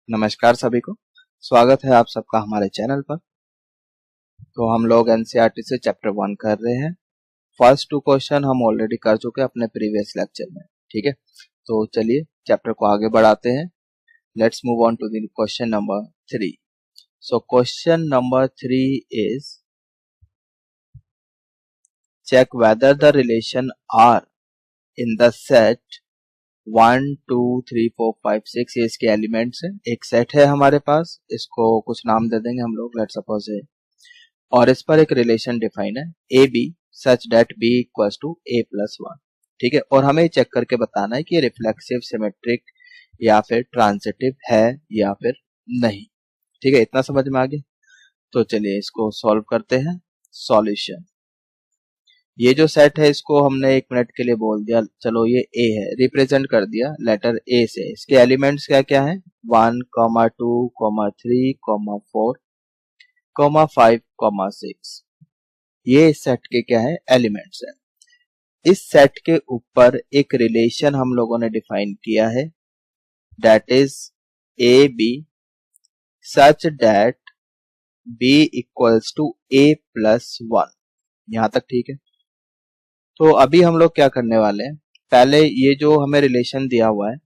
नमस्कार सभी को। स्वागत है आप सबका हमारे चैनल पर। तो हम लोग एनसीईआरटी से चैप्टर 1 कर रहे हैं। फर्स्ट 2 क्वेश्चन हम ऑलरेडी कर चुके हैं अपने प्रीवियस लेक्चर में। ठीक है, तो चलिए चैप्टर को आगे बढ़ाते हैं। Let's move on to the question number 3। So question number 3 is check whether the relation R in the set 1 2 3 4 5 6 ये इसके एलिमेंट्स है। एक सेट है हमारे पास, इसको कुछ नाम दे देंगे हम लोग, लेट्स सपोज है, और इस पर एक रिलेशन डिफाइन है A B such that B equals to A plus 1। ठीक है, और हमें चेक करके बताना है कि रिफ्लेक्सिव, सिमेट्रिक या फिर ट्रांजिटिव है या फिर नहीं। ठीक है, इतना समझ में आ गया। तो चलिए इसको सॉल्व करते हैं। सॉल्यूशन, ये जो सेट है इसको हमने 1 मिनट के लिए बोल दिया, चलो ये ए है, रिप्रेजेंट कर दिया लेटर ए से। इसके एलिमेंट्स क्या क्या है, 1 2 3 4 5 6। ये इस सेट के क्या है, एलिमेंट्स है। इस सेट के ऊपर एक रिलेशन हम लोगों ने डिफाइन किया है, that is A B such that B equals to A plus 1। यहां तक ठीक है। तो अभी हम लोग क्या करने वाले हैं, पहले ये जो हमें रिलेशन दिया हुआ है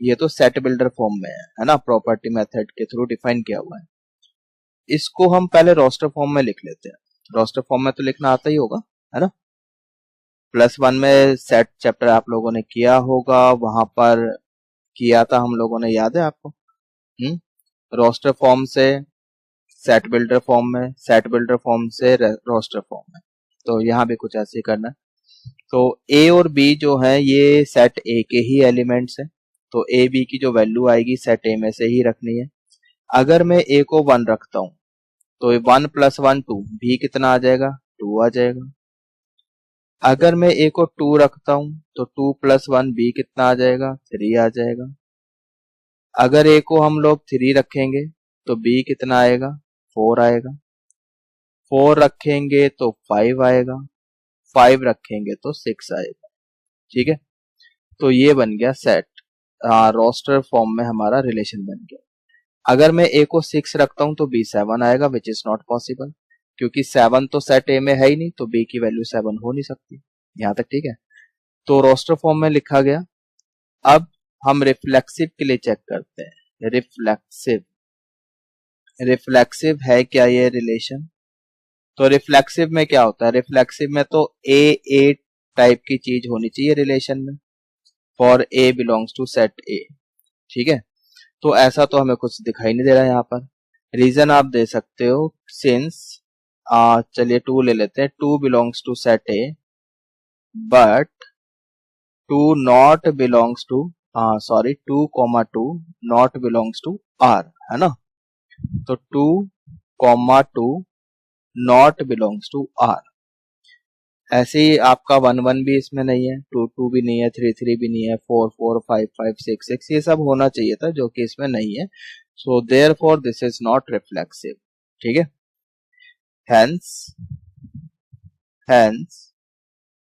ये तो सेट बिल्डर फॉर्म में है ना, प्रॉपर्टी मेथड के थ्रू डिफाइन किया हुआ है। इसको हम पहले रोस्टर फॉर्म में लिख लेते हैं। रोस्टर फॉर्म में तो लिखना आता ही होगा, है ना। +1 में सेट चैप्टर आप लोगों ने किया होगा, वहां पर किया था हम लोगों ने, याद है आपको। रोस्टर फॉर्म से सेट बिल्डर फॉर्म में, सेट बिल्डर फॉर्म से रोस्टर फॉर्म में। तो यहाँ भी कुछ ऐसे ही करना है। तो ए और बी जो है ये सेट ए के ही एलिमेंट्स है, तो ए बी की जो वैल्यू आएगी सेट ए में से ही रखनी है। अगर मैं ए को 1 रखता हूं तो 1 + 1 2, बी कितना आ जाएगा, 2 आ जाएगा। अगर मैं ए को 2 रखता हूं तो 2 + 1 बी कितना आ जाएगा, 3 आ जाएगा। अगर ए को हम लोग 3 रखेंगे तो बी कितना आएगा, 4 आएगा। 4 रखेंगे तो 5 आएगा, 5 रखेंगे तो 6 आएगा। ठीक है, तो ये बन गया सेट, रोस्टर फॉर्म में हमारा रिलेशन बन गया। अगर मैं ए को 6 रखता हूं तो बी 7 आएगा, विच इज नॉट पॉसिबल, क्योंकि 7 तो सेट ए में है ही नहीं, तो बी की वैल्यू 7 हो नहीं सकती। यहां तक ठीक है। तो रोस्टर फॉर्म में लिखा गया। अब हम रिफ्लेक्सिव के लिए चेक करते हैं। रिफ्लेक्सिव, रिफ्लेक्सिव है क्या ये रिलेशन। तो रिफ्लेक्सिव में क्या होता है, रिफ्लेक्सिव में तो ए ए टाइप की चीज होनी चाहिए रिलेशन में, for A belongs to set A. ठीक है, तो ऐसा तो हमें कुछ दिखाई नहीं दे रहा है यहाँ पर। रीजन आप दे सकते हो, सिंस चलिए 2 ले लेते हैं, 2 belongs to set a but 2 not belongs to, 2 not belongs to R, है ना। तो 2 नॉट बिलोंग्स टू आर। ऐसे ही आपका 1 1 भी इसमें नहीं है, 2 2 भी नहीं है, 3 3 भी नहीं है, 4 4 5 5 6 6 ये सब होना चाहिए था, जो कि इसमें नहीं है। So therefore this is not reflexive. ठीक है, हेंस हेंस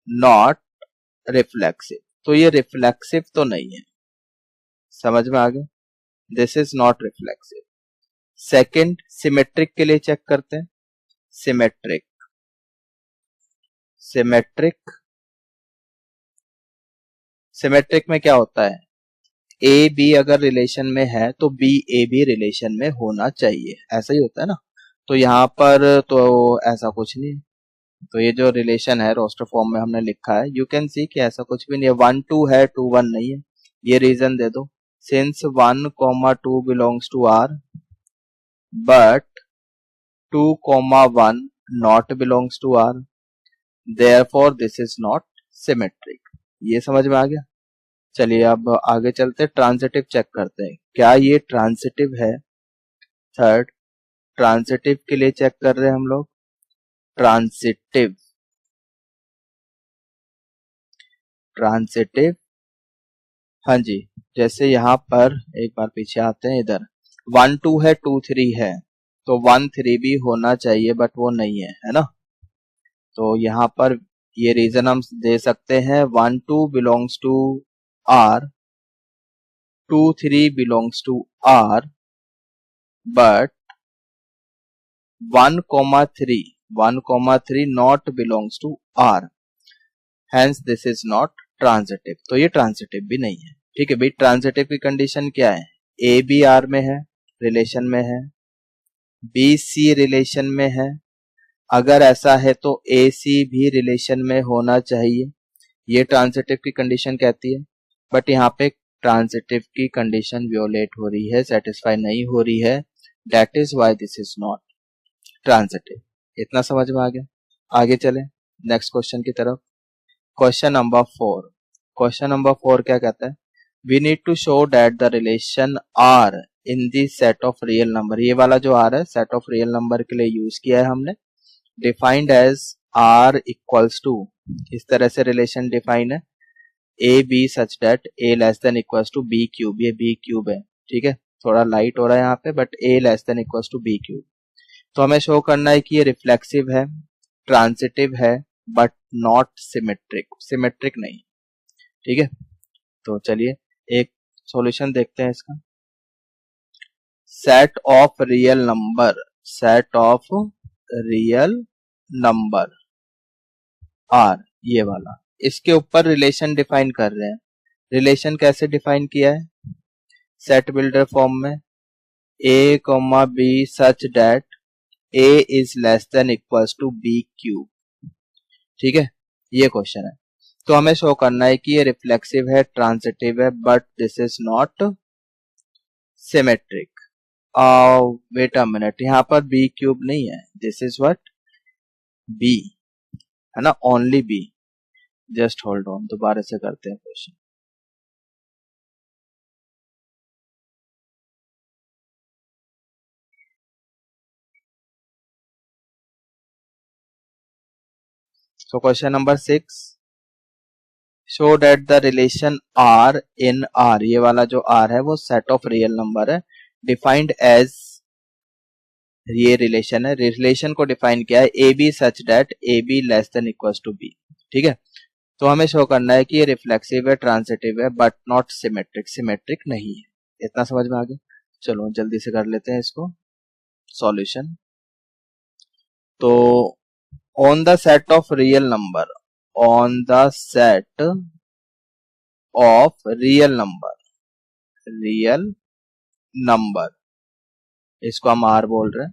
नॉट रिफ्लेक्सिव। तो ये रिफ्लेक्सिव तो नहीं है, समझ में आ गया। This is not reflexive. Second, symmetric के लिए चेक करते हैं। सिमेट्रिक, सिमेट्रिक, सिमेट्रिक में क्या होता है, ए बी अगर रिलेशन में है तो बी ए बी रिलेशन में होना चाहिए, ऐसा ही होता है ना। तो यहाँ पर तो ऐसा कुछ नहीं है। तो ये जो रिलेशन है रोस्टर फॉर्म में हमने लिखा है, यू कैन सी कि ऐसा कुछ भी नहीं है। 1 2 है, 2 1 नहीं है। ये रीजन दे दो, since 1 2 belongs to R but 2 1 not belongs to R, therefore this is not symmetric. ये समझ में आ गया। चलिए अब आगे चलते, ट्रांजिटिव चेक करते हैं, क्या ये ट्रांजिटिव है। थर्ड, ट्रांजिटिव के लिए चेक कर रहे हैं हम लोग। ट्रांजिटिव, ट्रांजिटिव, हाँ जी। जैसे यहाँ पर एक बार पीछे आते हैं, इधर 1 2 है, 2 3 है, तो 1 3 भी होना चाहिए बट वो नहीं है ना। तो यहाँ पर ये रीजन हम दे सकते हैं, 1 2 belongs to are 2 3 belongs to R but 1,3 not belongs to R, hence this is not transitive. तो ये ट्रांजिटिव भी नहीं है। ठीक है भाई, ट्रांजिटिव की कंडीशन क्या है? ए बी आर में है, रिलेशन में है, बी सी रिलेशन में है। अगर ऐसा है तो ए सी भी रिलेशन में होना चाहिए, ये ट्रांजिटिव की कंडीशन कहती है। बट यहाँ पे ट्रांजिटिव की कंडीशन वियोलेट हो रही है, सेटिस्फाई नहीं हो रही है, that is why this is not transitive. इतना समझ में आ गया? आगे चले नेक्स्ट क्वेश्चन की तरफ। Question number 4। क्वेश्चन नंबर 4 क्या कहता है? We need to show that the relation R in the set of real number. ये वाला जो आर है सेट ऑफ रियल नंबर के लिए यूज किया है हमने, defined as R equals to, इस तरह से रिलेशन डिफाइन है, A B such that a less than equals to b cube. ये बी क्यूब है, ठीक है, थोड़ा लाइट हो रहा है यहाँ पे, but a less than equals to b cube. तो हमें शो करना है कि ये रिफ्लेक्सिव है, ट्रांजिटिव है, बट नॉट सिमेट्रिक, सिमेट्रिक नहीं। ठीक है, तो चलिए एक सॉल्यूशन देखते हैं इसका। Set of real number, set of real number R, ये वाला, इसके ऊपर रिलेशन डिफाइन कर रहे हैं। रिलेशन कैसे डिफाइन किया है? सेट बिल्डर फॉर्म में, a comma b such that a is less than equals to b cube. ठीक है, ये क्वेश्चन है। तो हमें शो करना है कि ये रिफ्लेक्सिव है, ट्रांजिटिव है, but this is not symmetric. Wait a minute, यहाँ पर बी क्यूब नहीं है, दिस इज व्हाट बी है ना, only b. Just hold on, दोबारा से करते हैं question. So question number 6, show that the relation R in R, ये वाला जो R है वो set of real number है, defined as, ये रिलेशन है, रिलेशन को डिफाइन किया है A B such that a b less than equals to b. ठीक है, तो हमें शो करना है कि ये रिफ्लेक्सिव है, ट्रांजिटिव है, बट नॉट सिमेट्रिक, सिमेट्रिक नहीं है। इतना समझ में आ गया? चलो जल्दी से कर लेते हैं इसको सॉल्यूशन। तो on the set of real number, on the set of real number, इसको हम R बोल रहे हैं।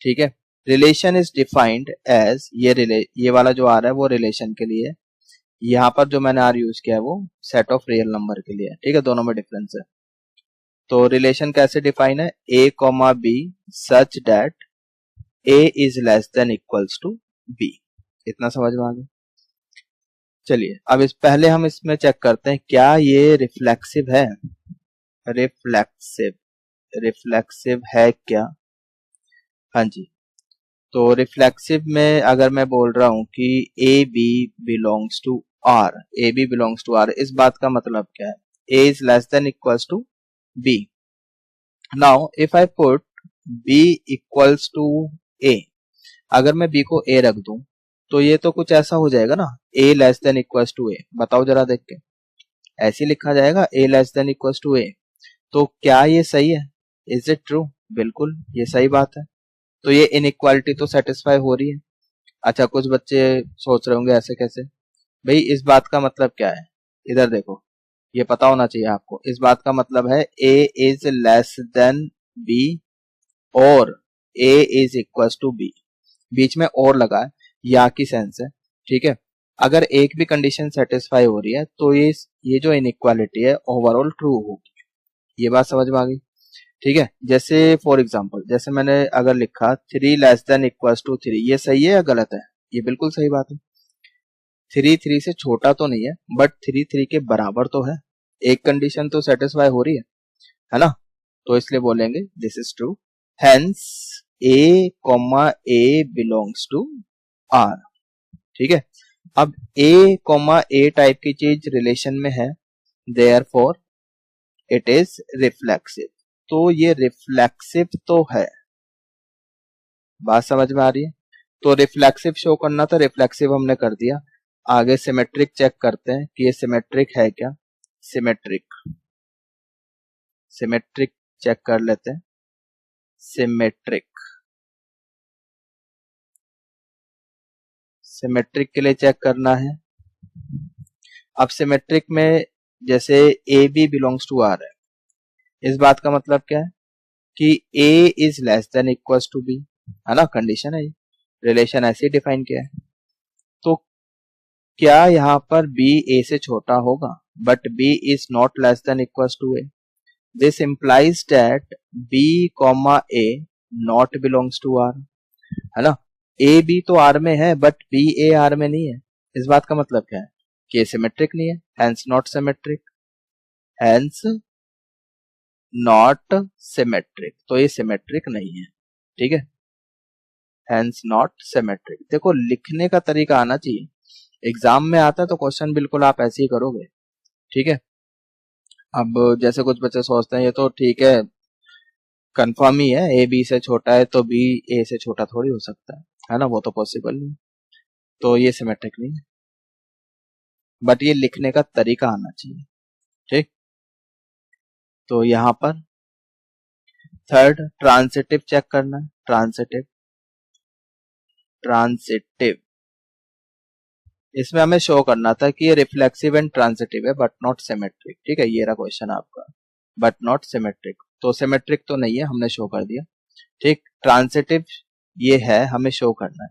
ठीक है, रिलेशन इज डिफाइंड एज, ये वाला जो R है वो रिलेशन के लिए, यहाँ पर जो मैंने R यूज किया है वो सेट ऑफ रियल नंबर के लिए। ठीक है, दोनों में डिफरेंस है। तो रिलेशन कैसे डिफाइन है? A comma b such that a is less than equals to b. इतना समझ में आ गया? चलिए अब इस पहले हम इसमें चेक करते हैं क्या ये रिफ्लेक्सिव है। रिफ्लेक्सिव है क्या? हाँ जी, तो रिफ्लेक्सिव में अगर मैं बोल रहा हूं कि a b belongs to R, a b belongs to R, इस बात का मतलब क्या है? A is less than equals to b. Now if I put b equals to a, अगर मैं बी को ए रख दूं तो ये तो कुछ ऐसा हो जाएगा ना, ए लेस देन इक्वल्स टू ए। बताओ जरा देख के, ऐसे लिखा जाएगा ए लेस देन इक्वल्स टू ए। तो क्या ये सही है? Is it true? बिल्कुल ये सही बात है। तो ये इनइक्वालिटी तो सेटिस्फाई हो रही है। अच्छा, कुछ बच्चे सोच रहे होंगे ऐसे कैसे भाई, इस बात का मतलब क्या है? इधर देखो, ये पता होना चाहिए आपको। इस बात का मतलब है a is less then B और ए इज इक्वल्स टू बी, बीच में और लगा है, या की सेंस है। ठीक है, अगर एक भी कंडीशन सेटिस्फाई हो रही है तो ये जो इनइक्वालिटी है ओवरऑल ट्रू होगी। ये बात समझ में आ गई? ठीक है, जैसे फॉर एग्जांपल, जैसे मैंने अगर लिखा 3 लेस देन इक्वल्स टू 3, ये सही है या गलत है? ये बिल्कुल सही बात है। 3 3 से छोटा तो नहीं है, बट 3 3 के बराबर तो है। एक कंडीशन तो सेटिस्फाई हो रही है ना, तो इसलिए बोलेंगे this is true, hence a comma a belongs to R. ठीक है, अब ए कॉमा ए टाइप की चीज रिलेशन में है, देयरफॉर इट इज रिफ्लेक्सिव। तो ये रिफ्लेक्सिव तो है, बात समझ में आ रही है? तो रिफ्लेक्सिव शो करना था, रिफ्लेक्सिव हमने कर दिया। आगे सिमेट्रिक चेक करते हैं कि ये सिमेट्रिक है क्या। सिमेट्रिक, सिमेट्रिक चेक कर लेते हैं। सिमेट्रिक के लिए चेक करना है। अब सिमेट्रिक में जैसे a b belongs to R है, इस बात का मतलब क्या है कि a is less than equals to b, है ना, कंडीशन है ये, रिलेशन ऐसे डिफाइन किया है। तो क्या यहाँ पर बी ए से छोटा होगा, but b is not less than equals to a, this implies that b comma a not belongs to r, है ना। ए बी तो आर में है बट बी ए आर में नहीं है, इस बात का मतलब क्या है कि सिमेट्रिक नहीं है, hence not symmetric, hence not symmetric, तो ये सिमेट्रिक नहीं है, ठीक है, hence not symmetric। देखो लिखने का तरीका आना चाहिए, एग्जाम में आता है तो क्वेश्चन बिल्कुल आप ऐसे ही करोगे, ठीक है। अब जैसे कुछ बच्चे सोचते हैं ये तो ठीक है, कंफर्म ही है, ए बी से छोटा है तो बी ए से छोटा थोड़ी हो सकता है ना, वो तो पॉसिबल नहीं, तो ये सिमेट्रिक नहीं है, बट ये लिखने का तरीका आना चाहिए, ठीक। तो यहाँ पर थर्ड ट्रांसिटिव चेक करना है, ट्रांसिटिव इसमें हमें शो करना था कि ये रिफ्लेक्सिव एंड ट्रांसिटिव है बट नॉट सिमेट्रिक, ठीक है, ये रहा क्वेश्चन आपका, बट नॉट सिमेट्रिक, तो सिमेट्रिक तो नहीं है, हमने शो कर दिया, ठीक। ट्रांसिटिव ये है, हमें शो करना है।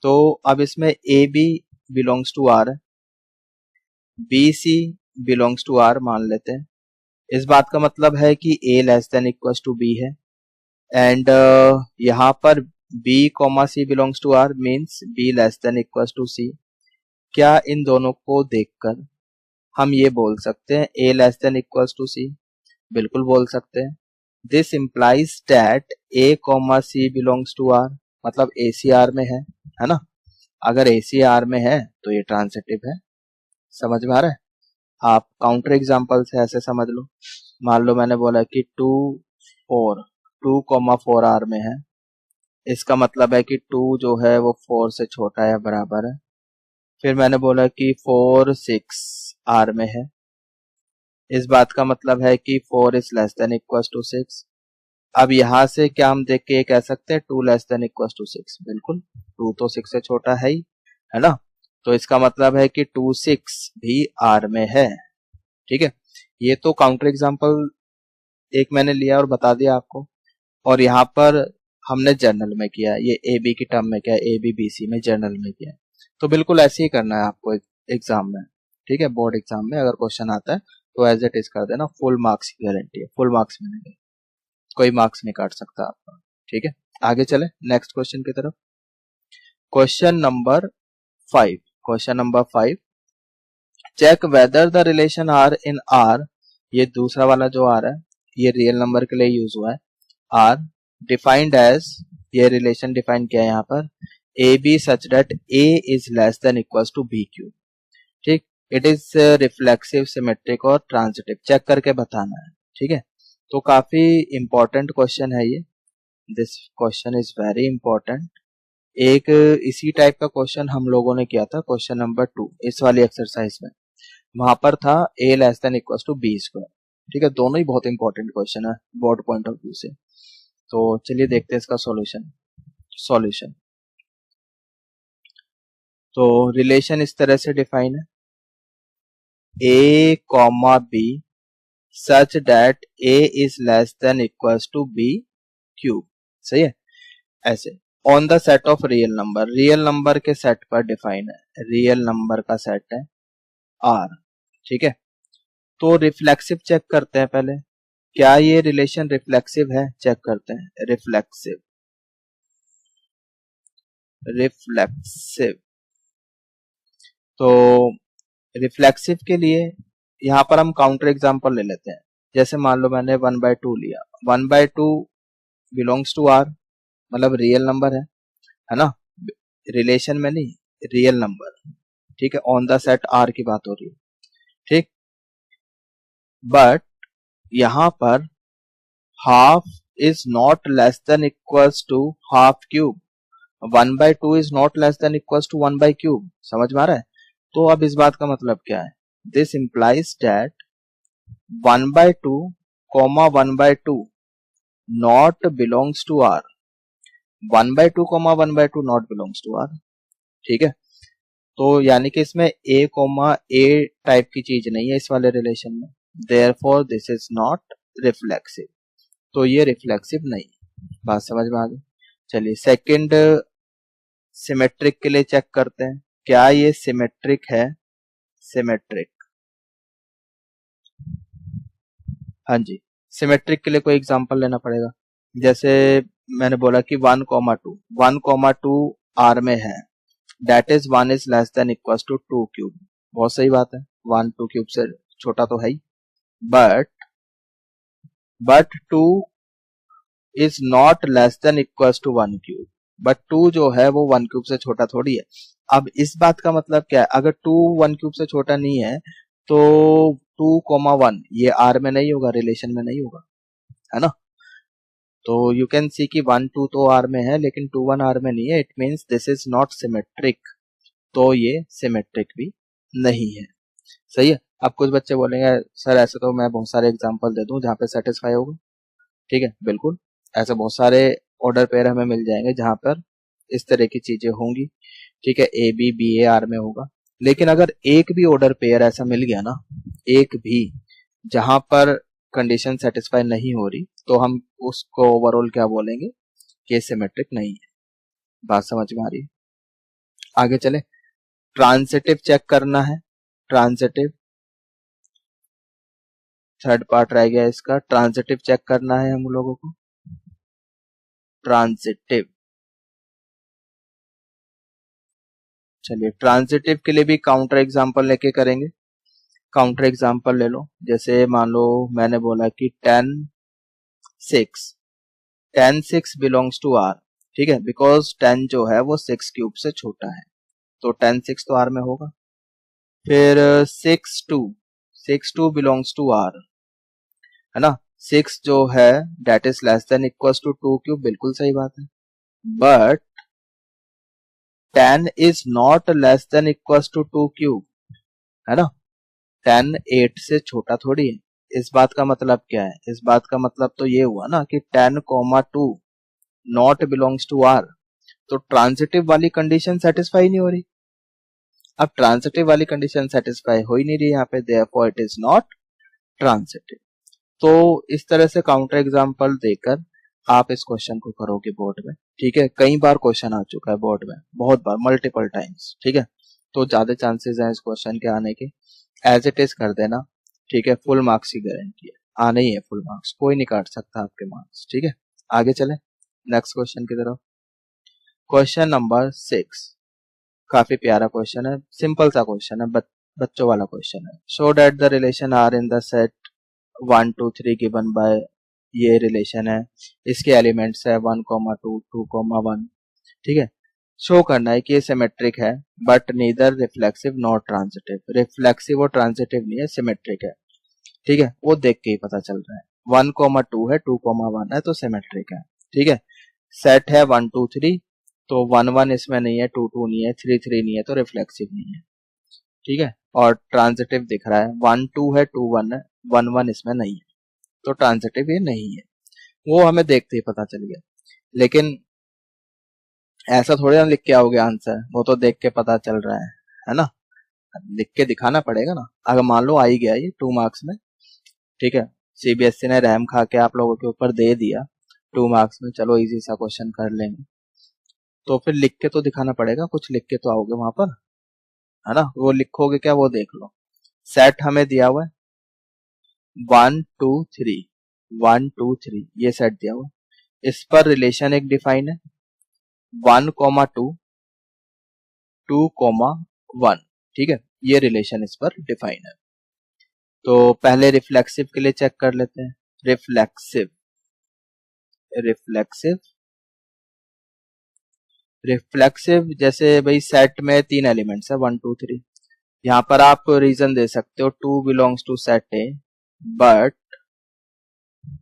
तो अब इसमें a b belongs to R, b c belongs to R मान लेते हैं, इस बात का मतलब है कि a less than equals to b है, एंड यहाँ पर b comma c belongs to R means b less than equals to c. क्या इन दोनों को देखकर हम ये बोल सकते हैं a less than equals to c? बिल्कुल बोल सकते हैं। This implies that a comma c belongs to R, मतलब ए सी आर में है ना। अगर ए सी आर में है तो ये ट्रांसिटिव है, समझ में आ रहा है। आप काउंटर एग्जांपल से ऐसे समझ लो, मान लो मैंने बोला कि 2 कॉमा 4 आर में है, इसका मतलब है कि 2 जो है वो 4 से छोटा या बराबर है। फिर मैंने बोला कि 4 6 आर में है, इस बात का मतलब है कि 4 is less than equals to 6। अब यहां से क्या हम देख के ये कह सकते हैं 2 लेस देन इक्वल्स टू 6? बिल्कुल, 2 तो 6 से छोटा है ही, है ना। तो इसका मतलब है कि 2 6 भी आर में है, ठीक है। ये तो काउंटर एग्जांपल एक मैंने लिया और बता दिया आपको, और यहाँ पर हमने जर्नल में किया, ये ए बी की टर्म में क्या है, ए बी बी सी में जर्नल में किया, तो बिल्कुल ऐसे ही करना है आपको एग्जाम में, ठीक है। बोर्ड एग्जाम में अगर क्वेश्चन आता है तो एज इट इज कर देना, फुल मार्क्स की गारंटी है, फुल मार्क्स मिलेंगे, कोई मार्क्स नहीं काट सकता आपका, ठीक है। आगे चले नेक्स्ट क्वेश्चन की तरफ। Question number 5, check whether the relation R in R, ये दूसरा वाला जो आ रहा है ये रियल नंबर के लिए यूज हुआ है। आर डिफाइंड एज, ये रिलेशन डिफाइन किया है यहाँ पर, a B such that a is less than equals to b cube, ठीक। इट इज रिफ्लेक्सिव, सिमेट्रिक और ट्रांसिटिव, चेक करके बताना है, ठीक है। तो काफी इंपॉर्टेंट क्वेश्चन है ये, this question is very important. एक इसी टाइप का क्वेश्चन हम लोगों ने किया था, क्वेश्चन नंबर 2 इस वाली एक्सरसाइज में, वहां पर था a less than equals to b square, ठीक है। दोनों ही बहुत इंपॉर्टेंट क्वेश्चन है बोर्ड पॉइंट ऑफ व्यू से। तो चलिए देखते हैं इसका सॉल्यूशन। तो रिलेशन इस तरह से डिफाइन है, a comma b such that a is less than equals to b cube, सही है। ऐसे on the set of real number के सेट पर डिफाइन है, रियल नंबर का सेट है आर, ठीक है। तो रिफ्लेक्सिव चेक करते हैं पहले, क्या ये रिलेशन रिफ्लेक्सिव है, चेक करते हैं। रिफ्लेक्सिव तो रिफ्लेक्सिव के लिए यहाँ पर हम काउंटर एग्जांपल ले लेते हैं। जैसे मान लो मैंने 1/2 लिया, 1/2 बिलोंग्स टू आर, मतलब रियल नंबर है ना, रिलेशन में नहीं, रियल नंबर, ठीक है। ऑन द सेट आर की बात हो रही है, ठीक। बट यहाँ पर half is not less than equals to half cube, 1/2 is not less than equals to 1/क्यूब, समझ में आ रहा है। तो अब इस बात का मतलब क्या है, this implies that 1/2 comma 1/2 not belongs to R, 1/2 comma 1/2 not belongs to R, ठीक है। तो यानी कि इसमें ए कॉमा ए टाइप की चीज नहीं है इस वाले रिलेशन में, therefore this is not reflexive, तो ये रिफ्लेक्सिव नहीं है। बात समझ में आ गई। चलिए सेकंड सिमेट्रिक के लिए चेक करते हैं, क्या ये सिमेट्रिक है, सिमेट्रिक, हाँ जी। सिमेट्रिक के लिए कोई एग्जांपल लेना पड़ेगा, जैसे मैंने बोला कि 1,2 आर में है, that is 1 is less than equal to 2 cube, बहुत सही बात है, 1 2 क्यूब से छोटा तो है ही, but 2 is not less than equal to 1 cube, but 2 जो है वो 1 क्यूब से छोटा थोड़ी है। अब इस बात का मतलब क्या है, अगर 2 1 क्यूब से छोटा नहीं है तो 2,1 ये आर में नहीं होगा, रिलेशन में नहीं होगा, है ना। तो यू कैन सी कि 1 2 तो आर में है लेकिन 2 1 आर में नहीं है, it means this is not symmetric, तो ये सिमेट्रिक भी नहीं है। सही है। अब कुछ बच्चे बोलेंगे सर ऐसे तो मैं बहुत सारे एग्जांपल दे दूं जहां पे सेटिस्फाई होगा, ठीक है, बिल्कुल ऐसे बहुत सारे ऑर्डर पेयर हमें मिल जाएंगे जहां पर इस तरह की चीजें होंगी, ठीक है, ए बी बी ए आर में होगा। लेकिन अगर एक भी ऑर्डर पेयर ऐसा मिल गया ना, एक भी जहां पर कंडीशन सेटिस्फाई नहीं हो रही, तो हम उसको ओवरऑल क्या बोलेंगे कि सिमेट्रिक नहीं है। बात समझ में आ रही है। आगे चले, ट्रांजिटिव चेक करना है, ट्रांजिटिव थर्ड पार्ट रह गया इसका, ट्रांजिटिव चेक करना है हम लोगों को, ट्रांजिटिव। चलिए ट्रांजिटिव के लिए भी काउंटर एग्जांपल लेके करेंगे। काउंटर एग्जांपल ले लो, जैसे मान लो मैंने बोला कि 10 6 बिलोंग्स टू आर, ठीक है, बिकॉज 10 जो है वो 6 क्यूब से छोटा है, तो 10 6 तो आर में होगा। फिर 6 2 बिलोंग्स टू आर, है ना, 6 जो है that is less than equals to 2 cube, बिल्कुल सही बात है, but 10 is not less than equals to 2 cube, है ना, 10 8 से छोटा थोड़ी है। इस बात का मतलब क्या है, इस बात का मतलब तो ये हुआ ना कि 10,2 नॉट बिलोंग्स टू आर, तो ट्रांजिटिव वाली कंडीशन सेटिस्फाई नहीं हो रही। अब ट्रांजिटिव वाली कंडीशन सेटिस्फाई हो ही नहीं रही यहाँ पे, therefore it is not transitive. तो इस तरह से काउंटर एग्जांपल देकर आप इस क्वेश्चन को करोगे बोर्ड में, ठीक है, कई बार क्वेश्चन आ चुका है बोर्ड में, बहुत बार, मल्टीपल टाइम्स, ठीक है, तो ज्यादा चांसेस हैं इस क्वेश्चन के आने के, एज इट इज कर देना, ठीक है, फुल मार्क्स की गारंटी है, आने ही है फुल मार्क्स, कोई नहीं काट सकता आपके मार्क्स, ठीक है। आगे चले नेक्स्ट क्वेश्चन की तरफ। क्वेश्चन नंबर 6 काफी प्यारा क्वेश्चन है, सिंपल सा क्वेश्चन है, बच्चों वाला क्वेश्चन है। Show that the relation R in the set 1 2 3 given by, ये रिलेशन है, इसके एलिमेंट्स है 1 2 2 1, ठीक है। शो करना है कि ये सिमेट्रिक है but neither reflexive not transitive, reflexive और ट्रांजिटिव नहीं है, सिमेट्रिक है, ठीक है, वो देख के ही पता चल रहा है। 1 2 है, 2 1 है, तो सिमेट्रिक है, ठीक है। सेट है 1 2 3, तो 1 1 इसमें नहीं है, 2 2 नहीं है, 3 3 नहीं है, तो रिफ्लेक्सिव नहीं है, ठीक है। और ट्रांजिटिव दिख रहा है, 1 2 है, 2 1 है, 1 1 इसमें नहीं है, तो ट्रांजिटिव ये नहीं है, वो हमें देखते ही पता चल गया। लेकिन ऐसा थोड़ी ना लिख के आओगे आंसर, वो तो देख के पता चल रहा है ना, लिख के दिखाना पड़ेगा ना। अगर मान लो आ ही गया ये 2 मार्क्स में, ठीक है, सीबीएसई ने रैम खा के आप लोगों के ऊपर दे दिया 2 मार्क्स में, चलो इजी सा क्वेश्चन कर लेंगे, तो फिर लिख के तो दिखाना पड़ेगा, कुछ लिख के तो आओगे वहां पर, है ना। वो लिखोगे क्या, वो देख लो। सेट हमें दिया हुआ है 1 2 3, 1 2 3 ये सेट दिया हुआ है, इस पर रिलेशन एक डिफाइन है 1 2 2 1, ठीक है, ये रिलेशन इस पर डिफाइन है। तो पहले रिफ्लेक्सिव के लिए चेक कर लेते हैं, रिफ्लेक्सिव रिफ्लेक्सिव रिफ्लेक्सिव जैसे भाई सेट में 3 एलिमेंट्स है 1 2 3, यहाँ पर आप रीजन दे सकते हो 2 belongs to set a but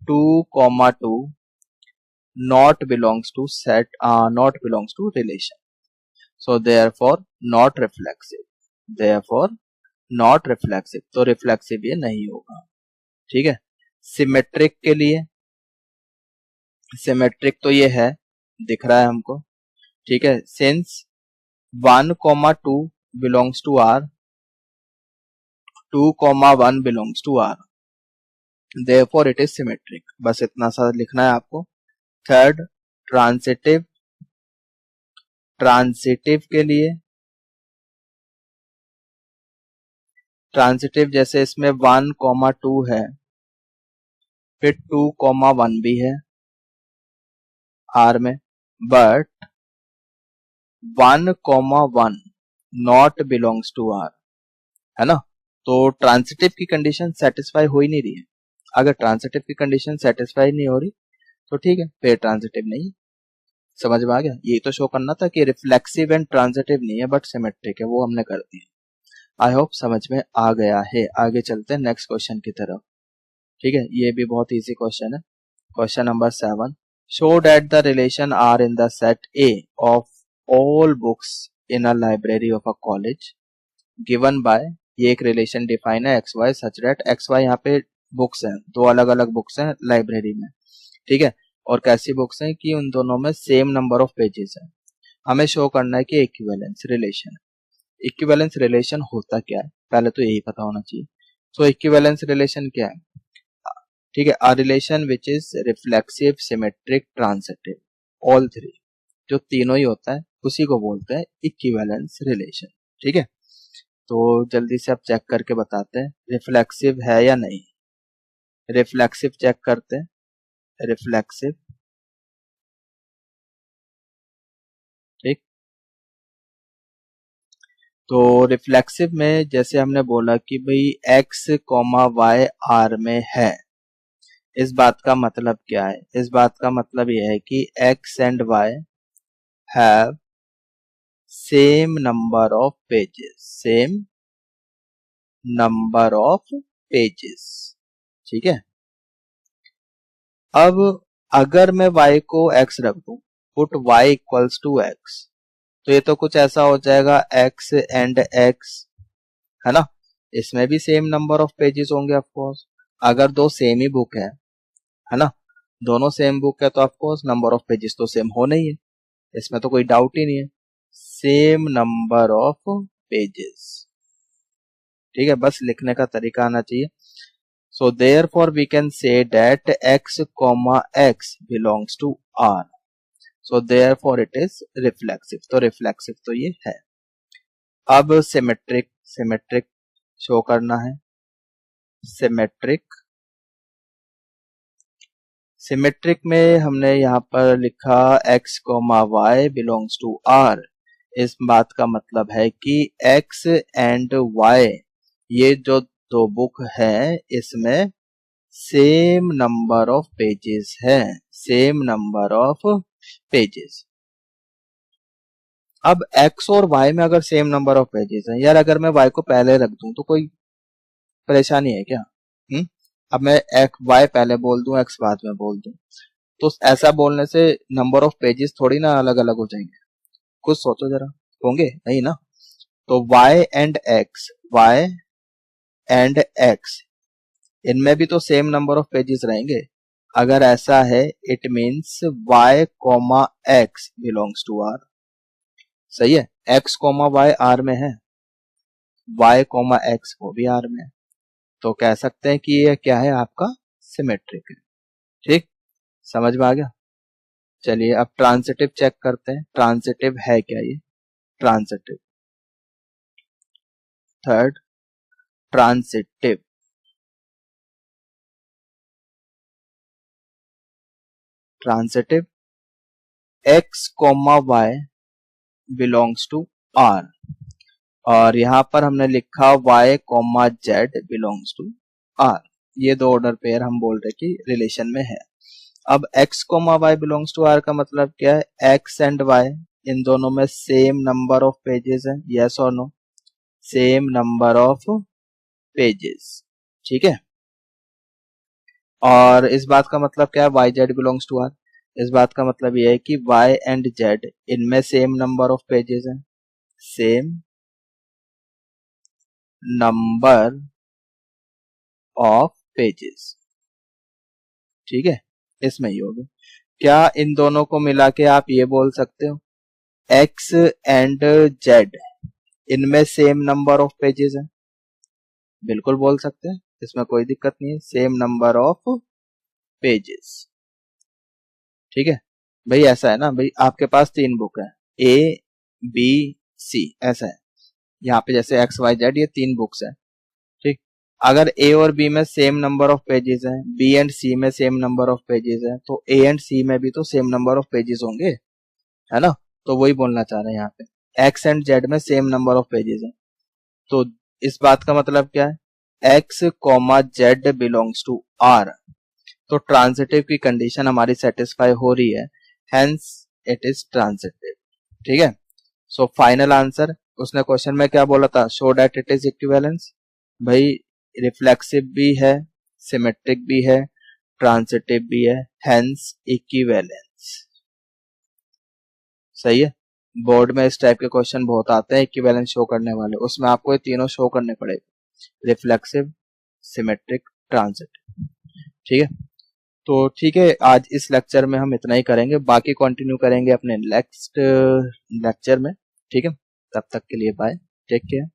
2 2 not belongs to set, not belongs to relation, so therefore not reflexive, therefore not reflexive, तो reflexive ये नहीं होगा, ठीक है। सिमेट्रिक के लिए, सिमेट्रिक तो ये है, दिख रहा है हमको, ठीक है। Since 1,2 belongs to R, 2,1 belongs to R, therefore it is symmetric. बस इतना सा लिखना है आपको। थर्ड, ट्रांसिटिव, ट्रांसिटिव के लिए, ट्रांसिटिव जैसे इसमें 1,2 है, फिर 2,1 भी है R में, but 1,1 not belongs to R, है ना। तो ट्रांसिटिव की कंडीशन सेटिस्फाई हो ही नहीं रही है। अगर ट्रांसिटिव की कंडीशन सेटिस्फाई नहीं हो रही तो ठीक है, फिर ट्रांसिटिव नहीं। समझ में आ गया। ये तो शो करना था कि रिफ्लेक्सिव एंड ट्रांसिटिव नहीं है बट सिमेट्रिक है, वो हमने कर दिया। आई होप समझ में आ गया है। आगे चलते हैं नेक्स्ट क्वेश्चन की तरफ, ठीक है। ये भी बहुत इजी क्वेश्चन है। Question number 7, show that the relation R in the set a of all books in a library of a college given by, ये एक रिलेशन डिफाइन है x y such that, x y यहाँ पे books हैं, दो अलग अलग books हैं लाइब्रेरी में, ठीक है। और कैसी बुक्स हैं कि उन दोनों में सेम नंबर ऑफ पेजेस है। हमें शो करना है कि इक्विवेलेंस रिलेशन। इक्विवेलेंस रिलेशन होता क्या है, पहले तो यही पता होना चाहिए। तो इक्विवेलेंस रिलेशन क्या है, ठीक है, a relation which is reflexive, symmetric, transitive, all three, जो तीनों ही होता है उसी को बोलते हैं इक्विवेलेंस रिलेशन, ठीक है। तो जल्दी से आप चेक करके बताते हैं रिफ्लेक्सिव है या नहीं। रिफ्लेक्सिव चेक करते हैं, रिफ्लेक्सिव, ठीक। तो रिफ्लेक्सिव में जैसे हमने बोला कि भाई x, y R में है, इस बात का मतलब क्या है, इस बात का मतलब यह है कि x and y have same number of pages, same number of pages, ठीक है। अब अगर मैं y को x रख दूं, put y equals to x, तो ये तो कुछ ऐसा हो जाएगा x एंड x, है ना। इसमें भी सेम नंबर ऑफ पेजेस होंगे ऑफ कोर्स, अगर दो सेम ही बुक है ना, दोनों सेम बुक है तो of course number of pages तो सेम होने ही है, इसमें तो कोई डाउट ही नहीं है। सेम नंबर ऑफ पेजेस, ठीक है, बस लिखने का तरीका आना चाहिए। So therefore we can say that x, x belongs to R, so therefore it is reflexive, तो रिफ्लेक्सिव तो ये है। अब सिमेट्रिक, सिमेट्रिक शो करना है, सिमेट्रिक, सिमेट्रिक में हमने यहाँ पर लिखा x, y belongs to R, इस बात का मतलब है कि x एंड y ये जो दो बुक है इसमें सेम नंबर ऑफ पेजेस है, सेम नंबर ऑफ पेजेस। अब x और y में अगर सेम नंबर ऑफ पेजेस है, यार अगर मैं y को पहले रख दूं तो कोई परेशानी है क्या? अब मैं x y पहले बोल दूं, x बाद में बोल दूं, तो ऐसा बोलने से नंबर ऑफ पेजेस थोड़ी ना अलग अलग हो जाएंगे, कुछ सोचो जरा, होंगे नहीं ना। तो y एंड x इनमें भी तो सेम नंबर ऑफ पेजेस रहेंगे। अगर ऐसा है it means y, x belongs to R, सही है। x, y R में है, y, x वो भी R में है, तो कह सकते हैं कि ये क्या है आपका सिमेट्रिक है, ठीक। समझ में आ गया। चलिए अब ट्रांसिटिव चेक करते हैं, ट्रांसिटिव है क्या ये, transitive. Third, transitive, transitive x, y belongs to R, और यहां पर हमने लिखा y, z belongs to R, ये दो ऑर्डर पेयर हम बोल रहे कि रिलेशन में है। अब x, y belongs to R का मतलब क्या है, x एंड y इन दोनों में सेम नंबर ऑफ पेजेस है, यस और no, same number of pages, ठीक है। और इस बात का मतलब क्या है, y z belongs to R, इस बात का मतलब यह है कि y एंड z इनमें सेम नंबर ऑफ पेजेस हैं, सेम नंबर ऑफ पेजेस, ठीक है, इसमें ही होगी। क्या इन दोनों को मिला के आप ये बोल सकते हो x एंड z इनमें सेम नंबर ऑफ पेजेस है? बिल्कुल बोल सकते हैं, इसमें कोई दिक्कत नहीं है, सेम नंबर ऑफ पेजेस। ठीक है भाई, ऐसा है ना भाई, आपके पास 3 बुक है, ए बी सी, ऐसा है। यहाँ पे जैसे एक्स वाई जेड ये 3 बुक्स है। ठीक, अगर ए और बी में सेम नंबर ऑफ पेजेस है, बी एंड सी में सेम नंबर ऑफ पेजेस है, तो ए एंड सी में भी तो सेम नंबर ऑफ पेजेस होंगे, है ना? तो वही बोलना चाह रहे हैं यहाँ पे, एक्स एंड जेड में सेम नंबर ऑफ पेजेस है। तो इस बात का मतलब क्या है, x comma z belongs to R, तो ट्रांजिटिव की कंडीशन हमारी सेटिस्फाई हो रही है, हेंस इट इज ट्रांजिटिव। ठीक है, सो फाइनल आंसर, उसने क्वेश्चन में क्या बोला था, show that it is equivalence. भाई रिफ्लेक्सिव भी है, सिमेट्रिक भी है, ट्रांजिटिव भी है, हेंस इक्विवेलेंस। सही है, बोर्ड में इस टाइप के क्वेश्चन बहुत आते हैं इक्विवेलेंस शो करने वाले, उसमें आपको ये तीनों शो करने पड़ेगा, रिफ्लेक्सिव, सिमेट्रिक, ट्रांजिटिव। ठीक है, तो ठीक है, आज इस लेक्चर में हम इतना ही करेंगे, बाकी कंटिन्यू करेंगे अपने नेक्स्ट लेक्चर में। ठीक है, तब तक के लिए बाय, टेक केयर।